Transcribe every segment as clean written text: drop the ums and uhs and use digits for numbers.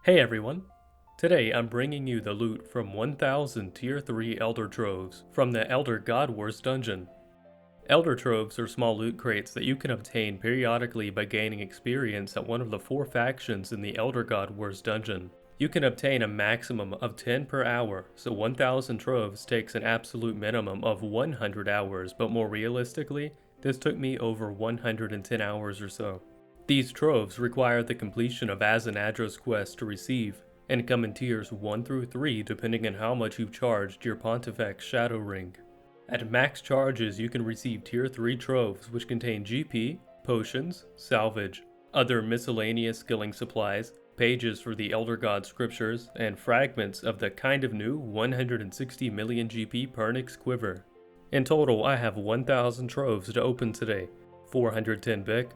Hey everyone! Today I'm bringing you the loot from 1000 Tier 3 Elder Troves from the Elder God Wars dungeon. Elder Troves are small loot crates that you can obtain periodically by gaining experience at one of the 4 factions in the Elder God Wars dungeon. You can obtain a maximum of 10 per hour, so 1000 Troves takes an absolute minimum of 100 hours, but more realistically, this took me over 110 hours or so. These troves require the completion of Azanadra's quest to receive, and come in tiers 1 through 3 depending on how much you've charged your Pontifex Shadow Ring. At max charges you can receive tier 3 troves which contain GP, potions, salvage, other miscellaneous skilling supplies, pages for the Elder God scriptures, and fragments of the kind of new 160 million GP Pernix quiver. In total I have 1000 troves to open today, 410 Bic,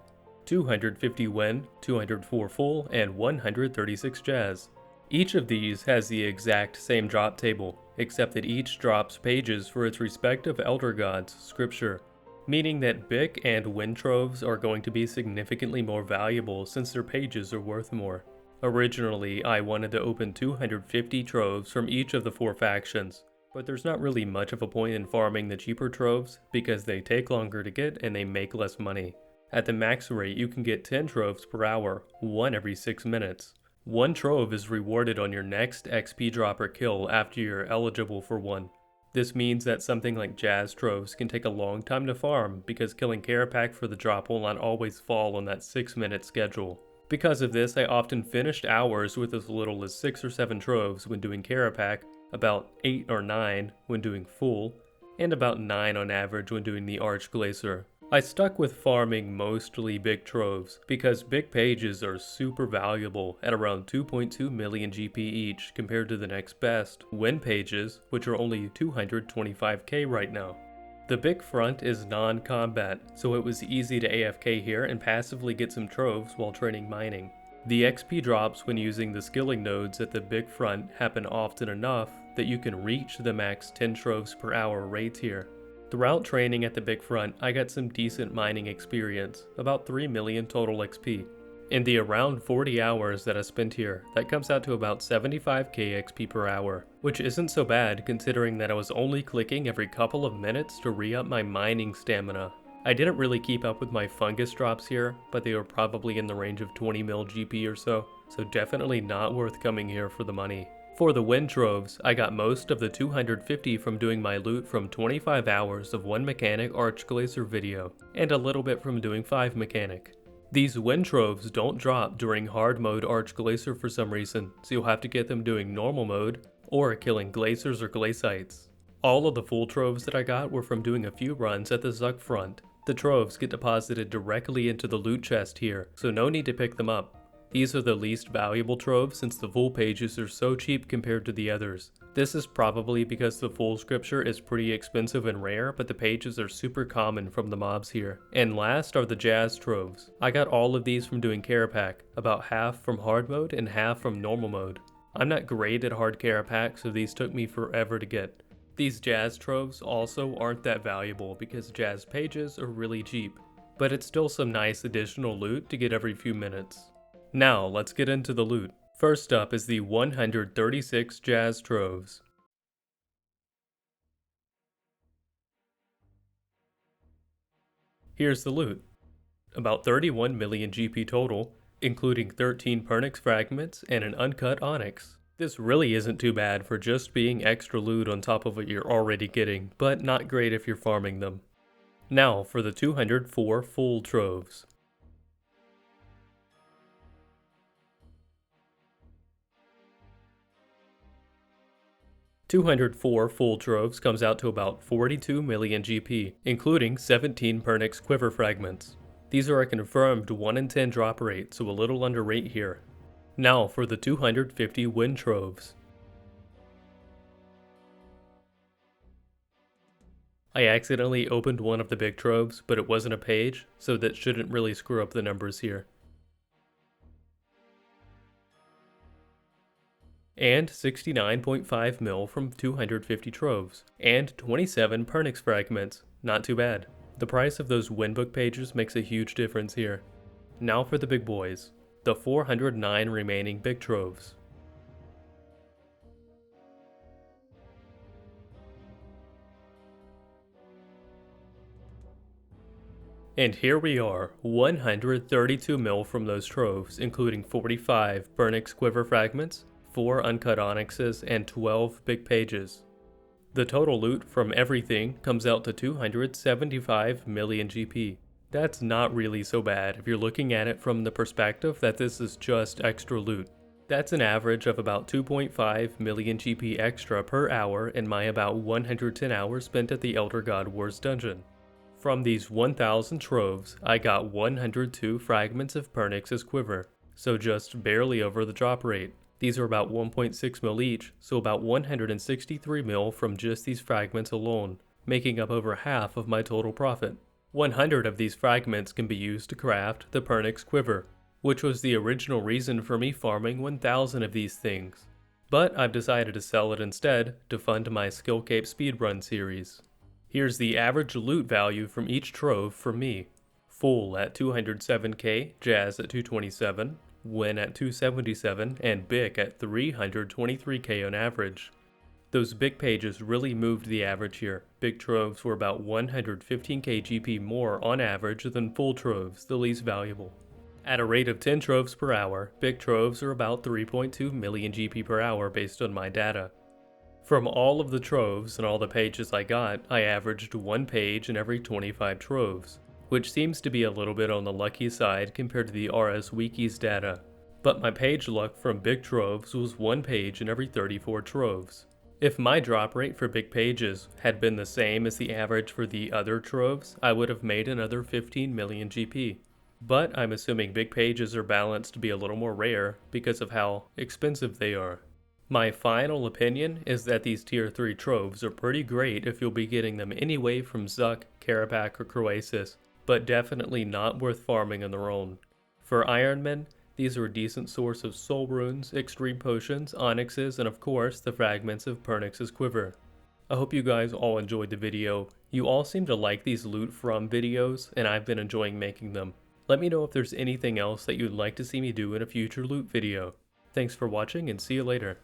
250 Wen, 204 Full, and 136 Jazz. Each of these has the exact same drop table, except that each drops pages for its respective Elder God's scripture, meaning that Bic and Wen troves are going to be significantly more valuable since their pages are worth more. Originally, I wanted to open 250 troves from each of the 4 factions, but there's not really much of a point in farming the cheaper troves because they take longer to get and they make less money. At the max rate, you can get 10 troves per hour, 1 every 6 minutes. 1 trove is rewarded on your next XP drop or kill after you're eligible for one. This means that something like Jazz troves can take a long time to farm because killing Carapac for the drop will not always fall on that 6-minute schedule. Because of this, I often finished hours with as little as 6 or 7 troves when doing Carapac, about 8 or 9 when doing Full, and about 9 on average when doing the Archglacier. I stuck with farming mostly big troves because big pages are super valuable at around 2.2 million GP each compared to the next best, Wen pages, which are only 225k right now. The big front is non-combat, so it was easy to AFK here and passively get some troves while training mining. The XP drops when using the skilling nodes at the big front happen often enough that you can reach the max 10 troves per hour rate here. Throughout training at the big front, I got some decent mining experience, about 3 million total XP. In the around 40 hours that I spent here, that comes out to about 75k XP per hour, which isn't so bad considering that I was only clicking every couple of minutes to re-up my mining stamina. I didn't really keep up with my fungus drops here, but they were probably in the range of 20 mil GP or so definitely not worth coming here for the money. For the Wen troves, I got most of the 250 from doing my loot from 25 hours of 1 mechanic Archglacier video, and a little bit from doing 5 mechanic. These Wen troves don't drop during hard mode Archglacier for some reason, so you'll have to get them doing normal mode, or killing glaciers or glacites. All of the full troves that I got were from doing a few runs at the Zuck front. The troves get deposited directly into the loot chest here, so no need to pick them up. These are the least valuable troves since the full pages are so cheap compared to the others. This is probably because the full scripture is pretty expensive and rare, but the pages are super common from the mobs here. And last are the Jazz troves. I got all of these from doing Carapac, about half from hard mode and half from normal mode. I'm not great at hard Carapac, so these took me forever to get. These Jazz troves also aren't that valuable because Jazz pages are really cheap, but it's still some nice additional loot to get every few minutes. Now, let's get into the loot. First up is the 136 Jazz troves. Here's the loot. About 31 million GP total, including 13 Pernix fragments and an uncut onyx. This really isn't too bad for just being extra loot on top of what you're already getting, but not great if you're farming them. Now for the 204 full troves. "204 full troves comes out to about 42 million GP, including 17 Pernix quiver fragments. These are a confirmed 1 in 10 drop rate, so a little under rate here. Now for the 250 Wen troves. I accidentally opened one of the big troves, but it wasn't a page, so that shouldn't really screw up the numbers here. And 69.5 mil from 250 troves, and 27 Pernix fragments, not too bad. The price of those Winbook pages makes a huge difference here. Now for the big boys, the 409 remaining big troves. And here we are, 132 mil from those troves, including 45 Burnix quiver fragments, 4 uncut onyxes, and 12 big pages. The total loot from everything comes out to 275 million GP. That's not really so bad if you're looking at it from the perspective that this is just extra loot. That's an average of about 2.5 million GP extra per hour in my about 110 hours spent at the Elder God Wars dungeon. From these 1000 troves, I got 102 fragments of Burnix's quiver, so just barely over the drop rate. These are about 1.6 mil each, so about 163 mil from just these fragments alone, making up over half of my total profit. 100 of these fragments can be used to craft the Burnix quiver, which was the original reason for me farming 1000 of these things. But I've decided to sell it instead to fund my skillcape speedrun series. Here's the average loot value from each trove for me. Full at 207k, Jazz at 227, Win at 277, and Bic at 323k on average. Those big pages really moved the average here. Big troves were about 115k GP more on average than full troves, the least valuable. At a rate of 10 troves per hour, big troves are about 3.2 million GP per hour based on my data. From all of the troves and all the pages I got, I averaged 1 page in every 25 troves, which seems to be a little bit on the lucky side compared to the RS Wiki's data. But my page luck from big troves was 1 page in every 34 troves. If my drop rate for big pages had been the same as the average for the other troves, I would have made another 15 million GP. But I'm assuming big pages are balanced to be a little more rare because of how expensive they are. My final opinion is that these tier 3 troves are pretty great if you'll be getting them anyway from Zuck, Karapak, or Croasis, but definitely not worth farming on their own. For Ironmen, these are a decent source of soul runes, extreme potions, onyxes, and of course the fragments of Burnix's quiver. I hope you guys all enjoyed the video. You all seem to like these loot from videos, and I've been enjoying making them. Let me know if there's anything else that you'd like to see me do in a future loot video. Thanks for watching and see you later.